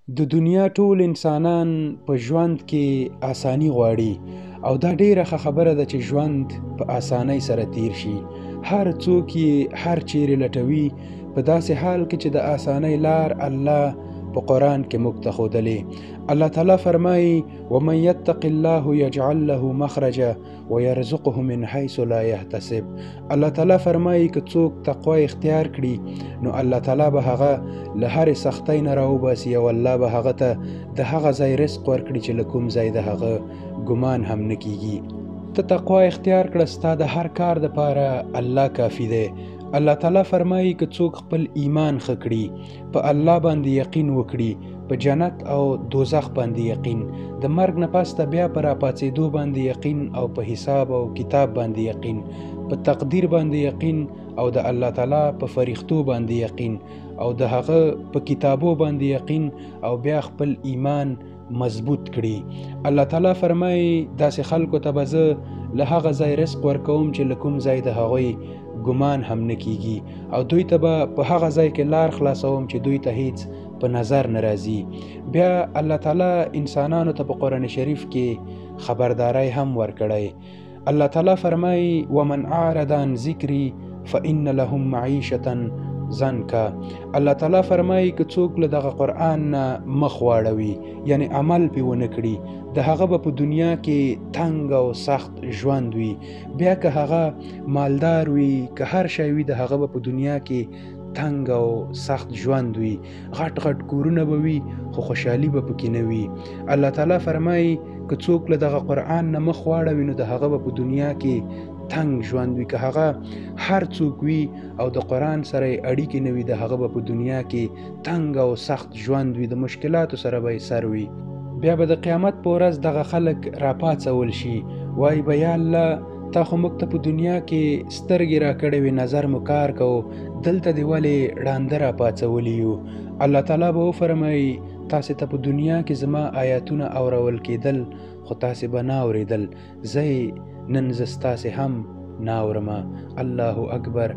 د دنیا ټول انسانان په ژوند کې آسانی غواړي او دا ډیره ښه خبره ده چې ژوند په آسانۍ سره تیر شي. هر څوک یې هر چیرې لټوي، په داسې حال کې چې د آسانۍ لار الله په قرآن کې موږ ته ښودلې. الله تعالی فرمایي: ومن یتق الله یجعل له مخرجا ويرزقه من حیث لا یحتسب. الله تعالی فرمایي که څوک تقوا اختیار کړي نو الله تعالی به هغه له هرې سختۍ نه راوباسي او الله به هغه ته د هغه ځای رزق ورکړي چې له کوم ځای د هغه ګمان هم نه کیږي. ته تقوا اختیار کړه، ستا د هر کار دپاره الله کافي دی. الله تعالی فرمایي که څوک خپل ایمان ښه کړي، په الله باندې یقین وکړي، په جنت او دوزخ باندې یقین، د مرګ نه پس ته بیا په راپاڅېدو باندې یقین، او په حساب او کتاب باندې یقین، په تقدیر باندې یقین، او د الله تعالی په فرښتو باندې یقین، او د هغه په کتابو باندې یقین، او بیا خپل ایمان مضبوط کړي. الله تعالی فرمایي داسې خلکو ته به زه له هغه ځای رزق ورکوم چې له کوم ځای د هغوی ګمان هم نه کیږي، او دوی ته به په هغه ځای کې لار خلاصوم چې دوی ته هیڅ په نظر نه راځي. بیا الله تعالی انسانانو ته په قرآن شریف کې خبرداری هم ورکړی. الله تعالی فرمایي: ومن اعرض عن ذکری فإن لهم معیشة ضنکا. الله تعالی فرمایي که څوک له دغه قرآن نه مخ واړوي، یعنی عمل پې ونه کړي، د هغه به په دنیا کې تنګ او سخت ژوند وي. بیا که هغه مالدار وي، که هر شی وي، د هغه به په دنیا کې تنګ او سخت ژوند وي. غټ غټ کورونه به وي خو خوشحالي به پکې نه وي. الله تعالی فرمایي که څوک له دغه قرآن نه مخ واړوي نو د هغه به په دنیا کې تنګ ژوند وي. که هغه هر څوک وي او د قرآن سره یې اړیکې نه وي، د هغه به په دنیا کې تنګ او سخت ژوند وي، د مشکلاتو سره به یې سر وي. بیا به د قیامت په ورځ دغه خلک راپاڅول شي، وایي به یا الله تا خو موږ ته په دنیا کې سترګې راکړې وې، نظر مو کار کوو، دلته دې ولې ړانده راپاڅولي یو؟ الله تعالی به وفرمایي تاسې ته په دنیا کې زما آیاتونه اورول کېدل خو تاسې به نه اورېدل، زه نن زه ستاسې هم نه اورمه. الله اکبر.